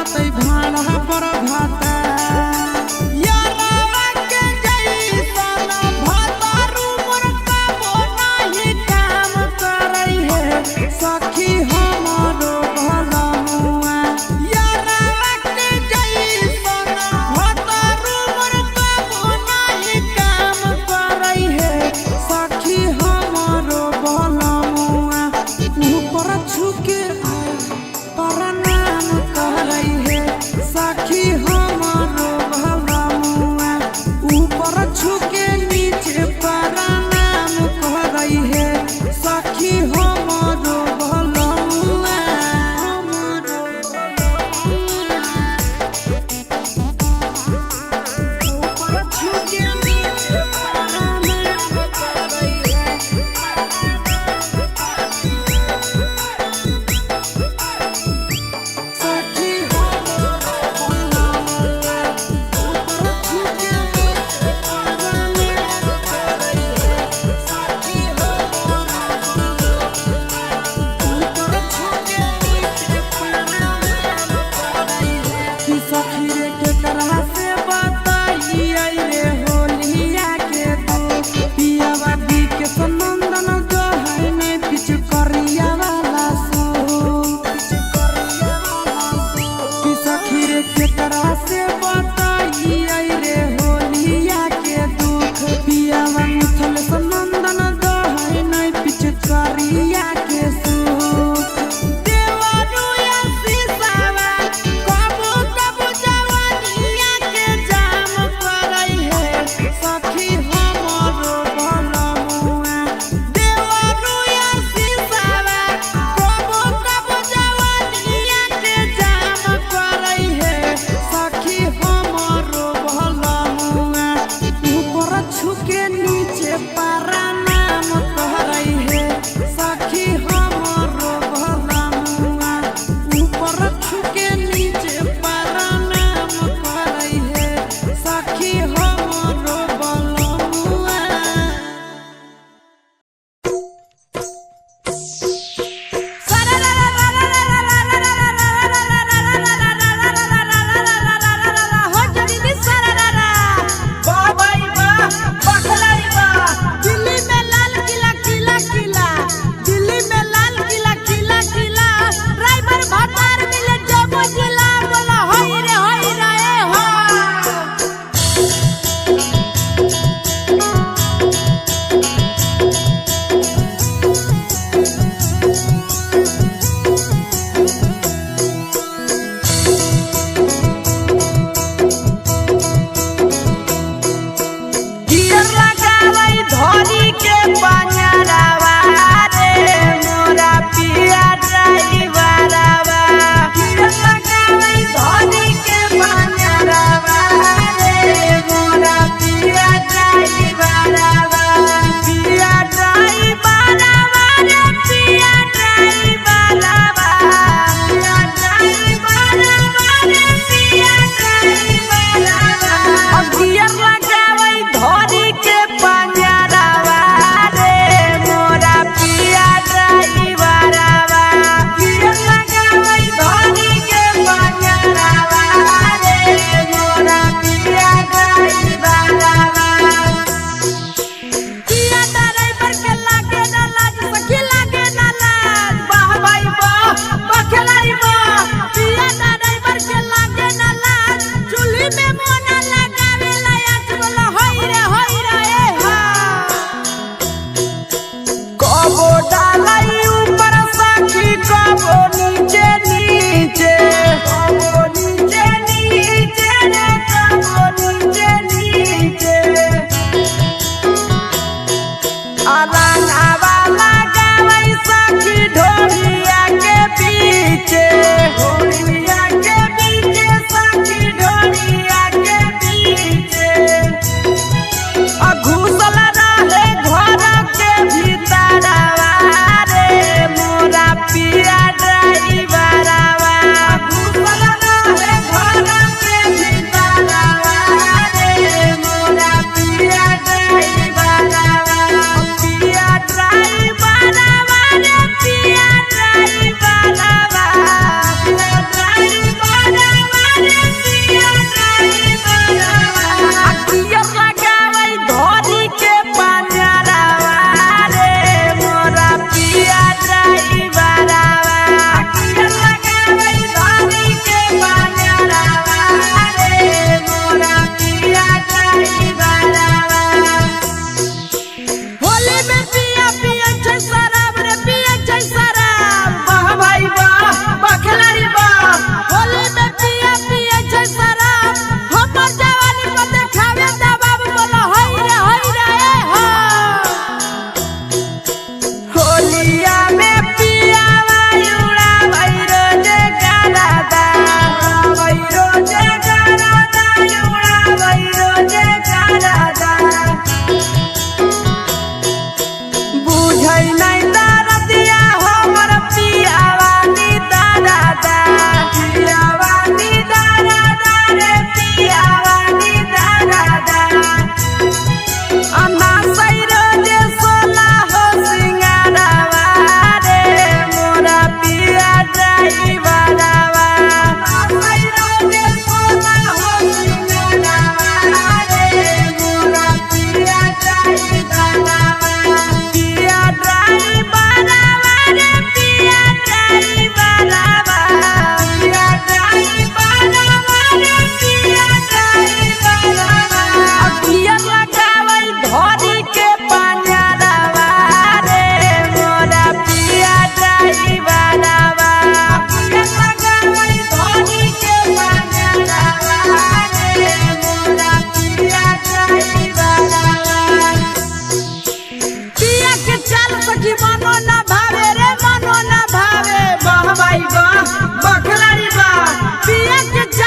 चलते भाड़ा पर भाता यारवा के जैसन भतारू मोर कबो नाही काम करई है सखी हमरो भलमुआ यारवा के जैसन भतारू मोर कबो नाही काम करई है सखी हमरो भलमुआ ऊपर छुके प्रणाम करई है सखी हम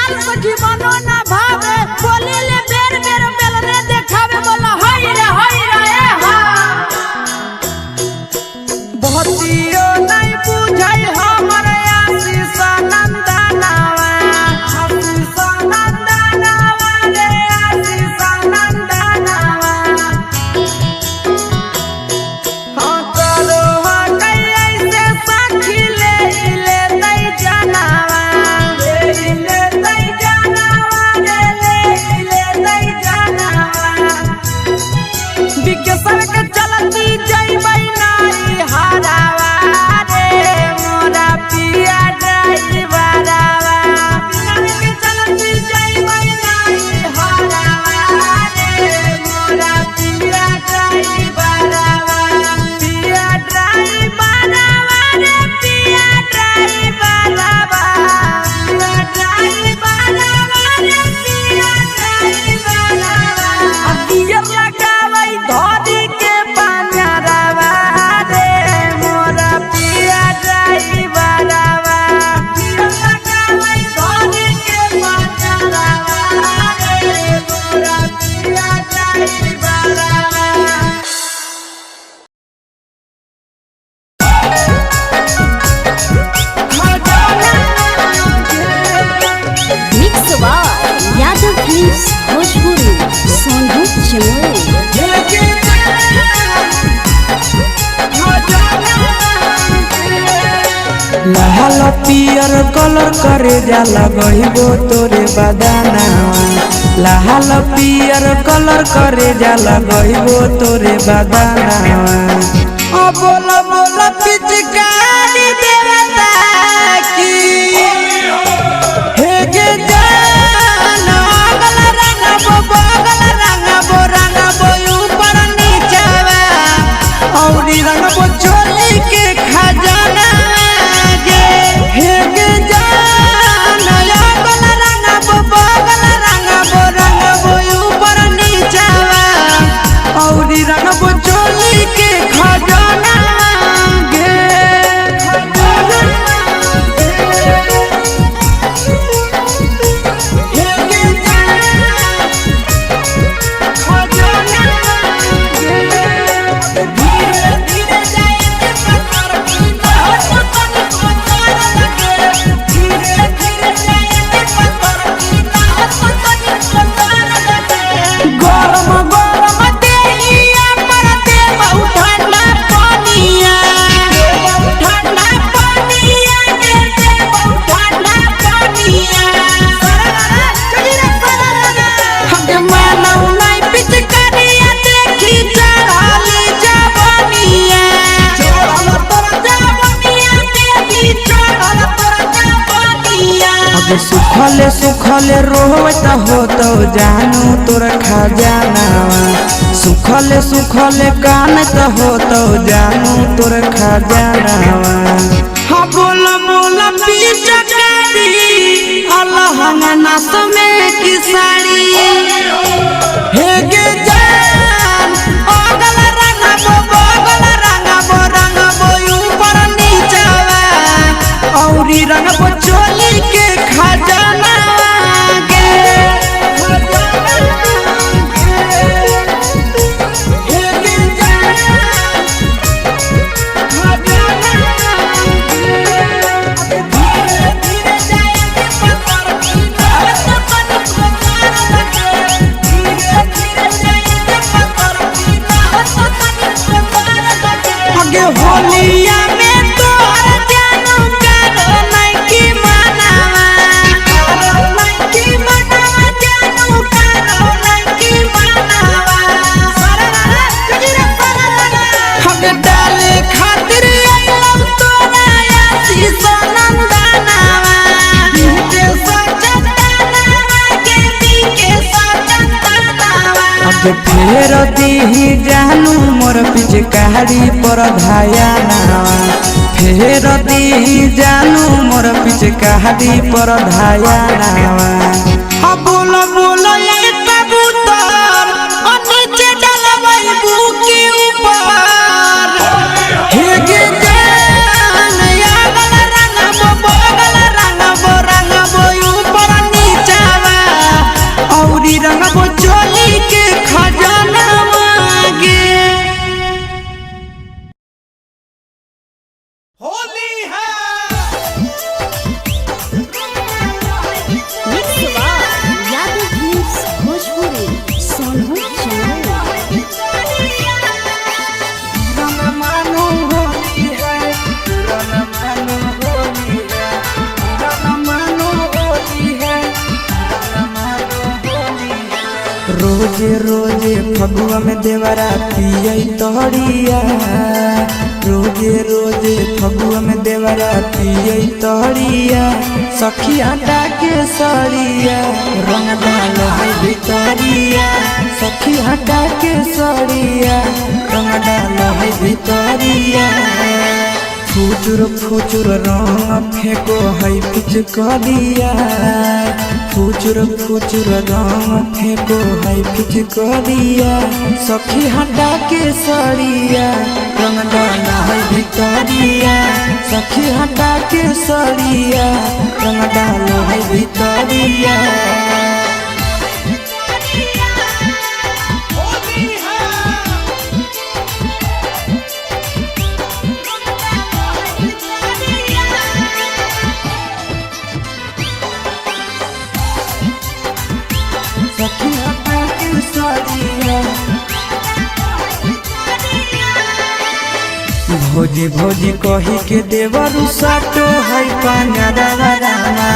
चाल सखी मनो ना भावे बोली ले बेर बेर बेलने देखावे बोला हाय रे ए हा बहुतियो नहीं बुझाई हमर आशीष नंदनवा आशीष नंदनवा रे आशीष नंदनवा हाँ करो कैसे सखी ले तई जानवा ले तई जानवा ले तई जानवा विकेशर के चलती जइबै नाई हारावा रे मोरा पिया ड्राइवरवा के चलती जइबै नाई हारावा रे मोरा पिया ड्राइवरवा पिया ड्राइवरवा रे पिया ड्राइवरवा पिया ड्राइवरवा रे पिया ड्राइवरवा अकिया लगावै धरी के पांजरवा रे मोरा पिया ड्राइवरवा पिया लगावै धरी के पांजरवा रे मोरा पिया ड्राइवरवा mix by Yadav films Bhojpuri Sonu Chimori लाल पियर कलर करे जा लगइबो तोरे बदनावा लाल पियर कलर करे जा लगइबो तोरे बदनावा ओ बोला बोला पिचकारी देवता की हे गे जान अगल रंगबो बगल रंगबो ऊपर नीचवा औरी रंगबो चोली के खजाना गे हे गे जान अगल रंगबो बगल रंगबो ऊपर नीचवा औरी रंगबो चोली के खजाना गे गरम गरम देहिया पर देव ठंडा पानिया ठंडा पानिया देव ठंडा पानिया हम मानव नहीं पिचकारिया देखी चढ़ाली जवानिया चढ़ल तोर जवानिया देखी चढ़ल तोर जवानिया अब सुखले रोवत हो तो जानू तोर खजानावा सुखले कानत हो तो जानू तोर खजानावा हाँ बोला पिचकारी अल्लाह नास में की साड़ी हे गे जान अगल रंगबो ऊपर नीचवा औरी रंगबो चोली के खजाना गे हे गे जान खजाना धीरे धीरे जाएंगे पत्थर धीरे धीरे जाएंगे पत्थर आगे होलिया में तोर जानू करो नहीं की मनावा जानू करो नहीं की मनावा हग डाले खातिर आइलम तोरा आशीष नंदनवा के सचंदनवा के सचंदनवा अब फेर दीही जानू मोर पिचकारी पर धायानावा फेर दीही जानू मोर पिचकारी पर धायानावा बोलो ये कबूतर नीचे डलबै बुकी ऊपर हे गे जान अगल रंगबो बगल रंगबो ऊपर नीचे रोजे रोजे फगुआ में देवरा पिया तोहरिया, रोजे रोजे फगुआ में देवरा पिया तोहरिया, सखी हटा के सड़िया रंग डाल है भितरिया, सखी हटा के सड़िया रंग डाल है भितरिया। फुचुर फुचुर रंग फेंको है पिचकारिया, फुचुर फुचुर रंग फेंको है पिचकारिया, सखी हटा के सड़िया रंग डाला है भितरिया, सखी हटा के सड़िया रंग डाला है भितरिया। भोजी भोजी कही के देवरु साटो है पाना,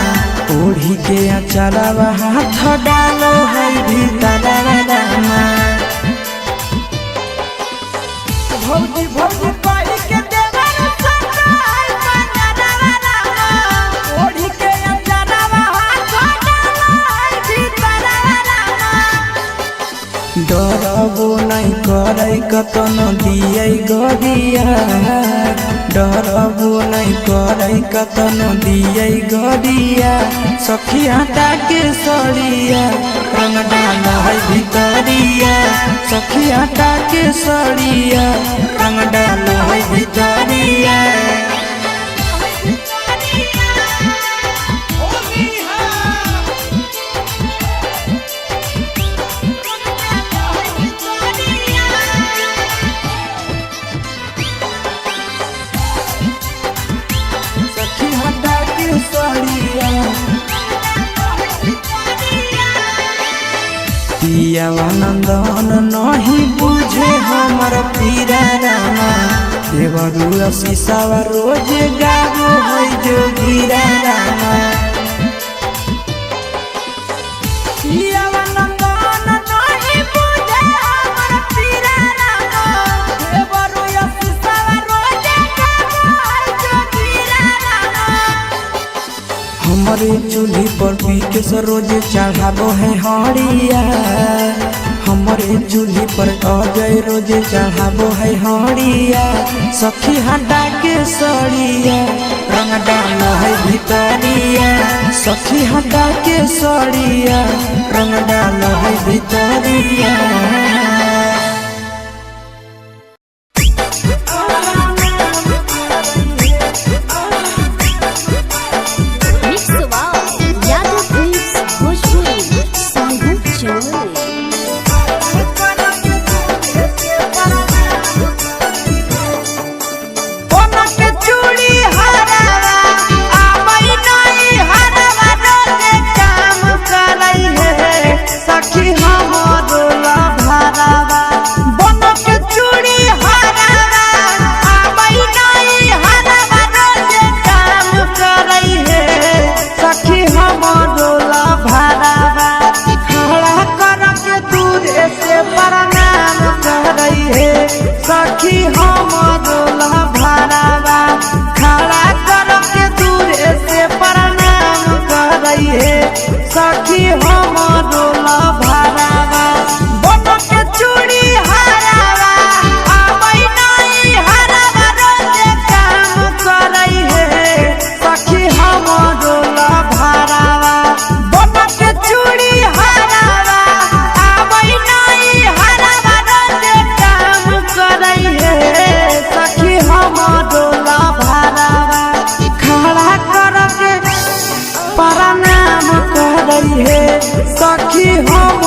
ओढ़ी के अचारा हाथ डालो है भीतरा। भोजी भोजी कही के देवरु साटो है पाना, ओढ़ी के अचारा हाथ डालो है भीतरा। डरबो नहीं करे कतन दिए गरिया, डरबो नहीं करे कतन दिए गरिया, सखी हटा के सड़िया रंग डाला है भितरिया, सखी हटा के सड़िया रंग डाला है भितरिया। पियावा नंदन नहीं बुझे हमर पीरा रामा, देवरुआ शीशावा रोज गाबो है जो गिरा रामा। पियावा नंदन नहीं बुझे हमर पीरा रामा, देवरुआ शीशावा रोज गाबो है जो गिरा रामा। हमारे चूल्ही पर पीके से रोज चढ़ाबो है हड़िया, हमारे चूल्ही पर अजय रोज चढ़ाबो है हड़िया, सखी हटा के सड़िया रंग डाला है भितरिया, सखी हटा के सड़िया रंग डाला है भितरिया। सखी हमरोला भरावा खड़ा करके दूर से प्रणाम करई है, सखी हमरोला भरावा बन के चूड़ी हरावा आबै नहीं हरावा रोज काम करई है, सखी हमरोला भरावा बन के चूड़ी हरावा आबै नहीं हरावा रोज काम करई है, सखी हमरोला भरावा खड़ा करके प्रणाम करई है, सखी हम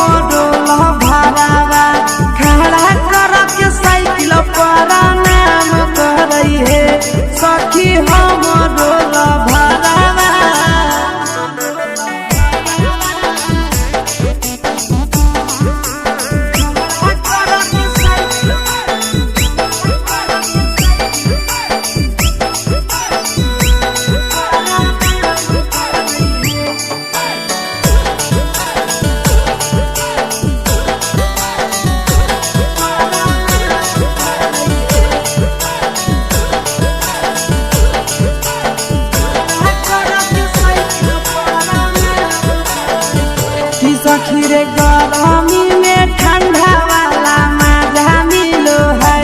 रे गरमी में ठंडा वाला मजा मिलो है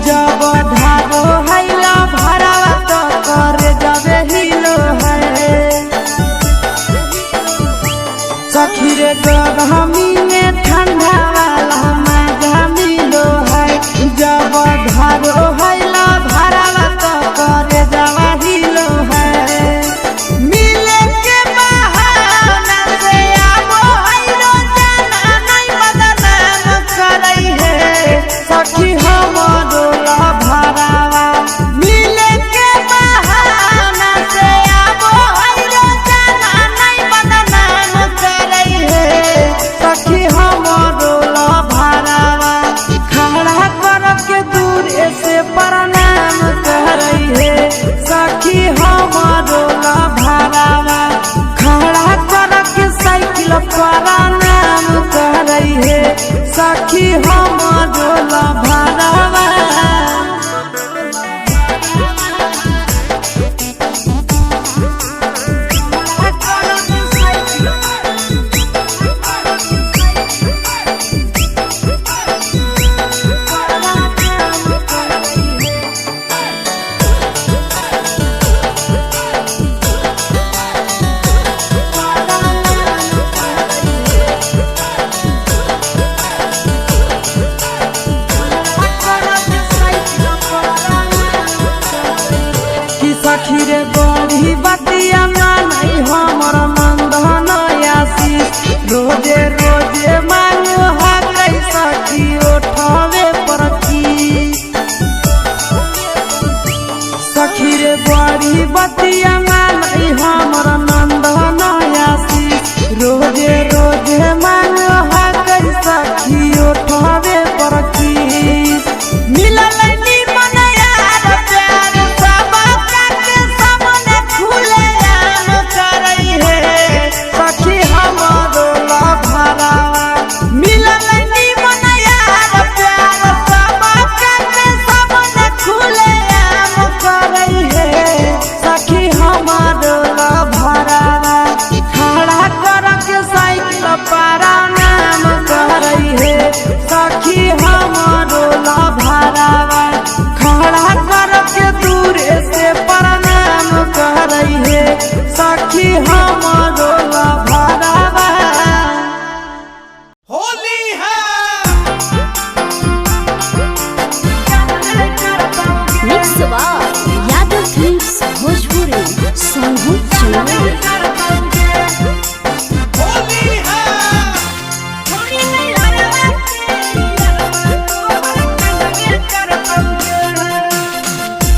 जब धारो हैला भरावा तो करे जबे हिलो है सखी रे गरमी में ठंडा वाला मजा मिलो है जब धारो हैला भरावा तो करे जबे हिलो है मिले के बहाना से आबो हैलो जाना नहीं बदनाम करई है सखी हमरो भरावा मिले के बहाना से आबो हैलो जाना नहीं बदनाम करई है सखी हमरो भरावा खड़ा कर के दूर से प्रणाम करई है सखी हमरो भरावा खड़ा कर के साइकिल प्रणाम करई है सखी हमरो भरावा कि सखी रे बड़ी बतिया मानई हमर मंदन आशीष रोजे रोजे मांगो हाकै सखी उठावे परखी सखी रे बड़ी बतिया मानई हमर मंदन आशीष रोजे रोजे मांगो हाकै सखी उठावे परखी मिलल निमन यार प्यार सब काके सामने खुले आम करई है सखी हमरो भरावा मिलल निमन यार प्यार सब काके सामने खुले आम करई है सखी हमरो भरावा खड़ा कर के साइकिल पारा नाम करई है सखी हमरो भरावा खड़ा कर के दूर से प्रणाम करई है सखी हमरो भरावा होली है मिक्स बार यादव फिल्म्स भोजपुरी सोनू चमोली होली है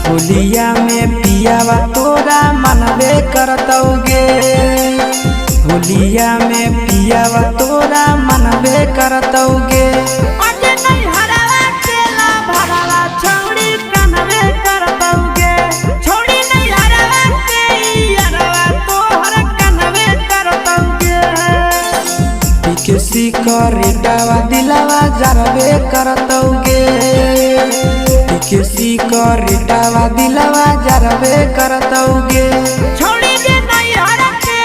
होलिया में पियावा तोरा मनबे करतौगे होलिया में पियावा तोरा मनबे करतौगे अजे नहीं हरावा केला भरावा छौड़ी कनवे करतौगे छौड़ी नहीं हरावा के यारवा तोहर कनवे करतौगे किसी करेटावा दिलावा जरबे करतौगे किसी करेटावा दिलावा जरबे करतौगे छौड़ी जे नहीं हरा के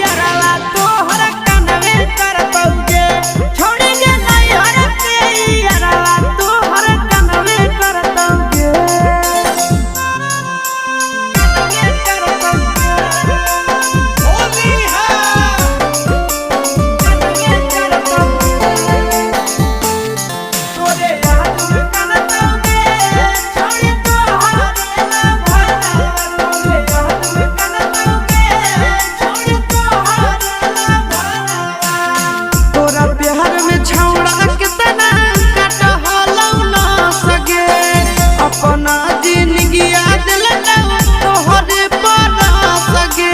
यारवा तोहर कनवे करतौगे छौड़ी जे नहीं हरा के यारवा तोहर कनवे करतौगे होली है तोरे याद में कनतौगे छौड़ी तोहर भरावा तोरे याद में कनतौगे छौड़ी तोहर भरावा तोरा प्यार में छौड़ा कितना कटहलौ ना सगे अपना जिंदगी दिल तोहरे पर सगे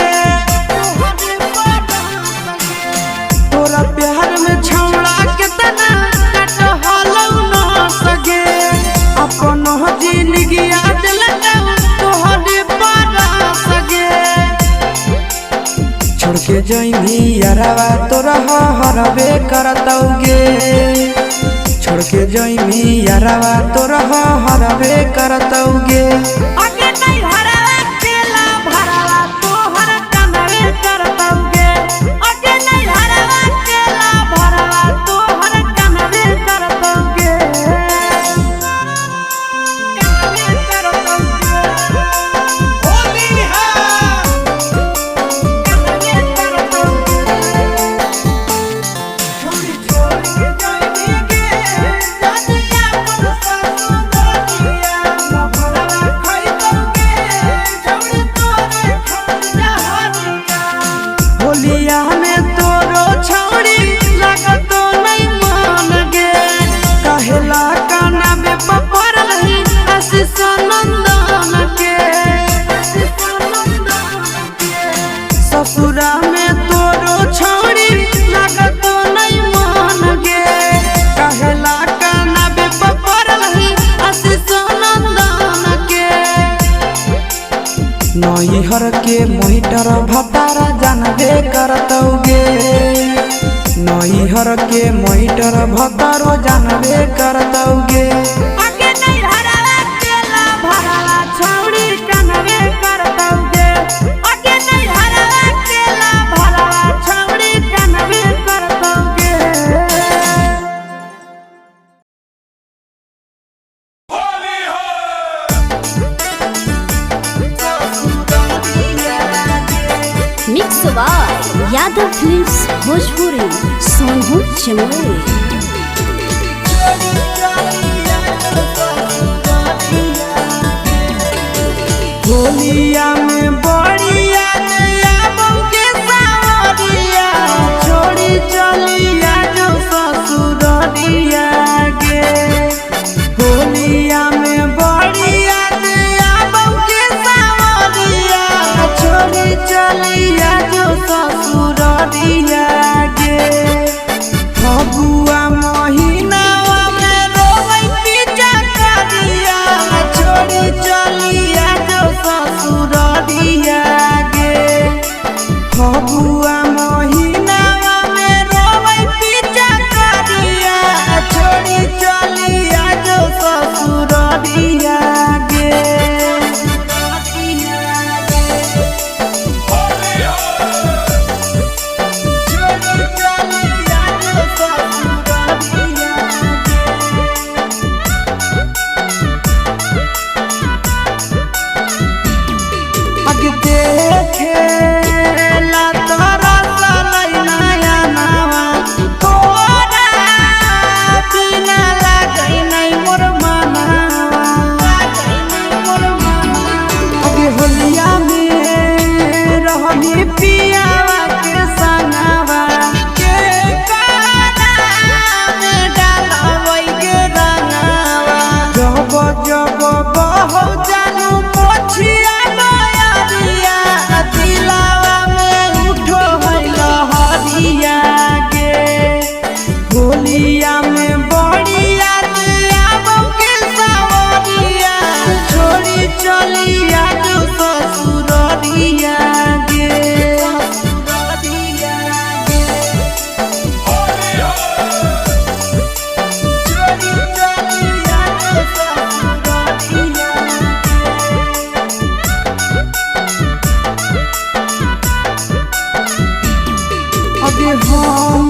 तोरा प्यार में छौड़ा कितना कटहलौ ना सगे अपना जिंदगी दिल तोहरे पर सगे छोड़ के जइनी यारवा तोरा हरबे करतौगे छोड़ के जइनी यारवा तोरा हरबे करतौगे अगे नहीं हरावा केला भरावा तोहर कनवे करतौगे अगे नहीं हरावा केला भरावा मैटर भतारा जानबे करतौगे नैहर के मैटर भतारो जानबे करतौगे आगे नहीं हरावा केला भरावा छौड़ी कनवे करतौगे आगे नहीं हरावा केला भरावा छौड़ी कनवे करतौगे mix by Yadav films Bhojpuri Sonu Chamoli. होलिया में बढ़िया नया बउके सावरिया छोड़ी चलिया जो ससुररिया गे होलिया में बढ़िया नया बउके सावरिया छोड़ी चलिया जो ससुररिया गे फगुआ महीनावा में रोवै पीछा करिया छोड़ी चलिया जो ससुररिया गे फगुआ महीनावा में रोवै पीछा करिया छोड़ी चलिया जो ससुररिया गे देखेला तोरा सलै नया नवा तोरा बिना लागै नै मोर मनावा अगे होलिया में रहनी पियावा के संगवा के काना में डालबै गे रंगवा जब जब बहु जानू पोछिया दिलावा में उठो है लहरिया गे होलिया में बढ़िया दिया बउके सावरिया छोड़ी चलिया जो ससुररिया गे छोड़ी चलिया जो ससुररिया अगे हम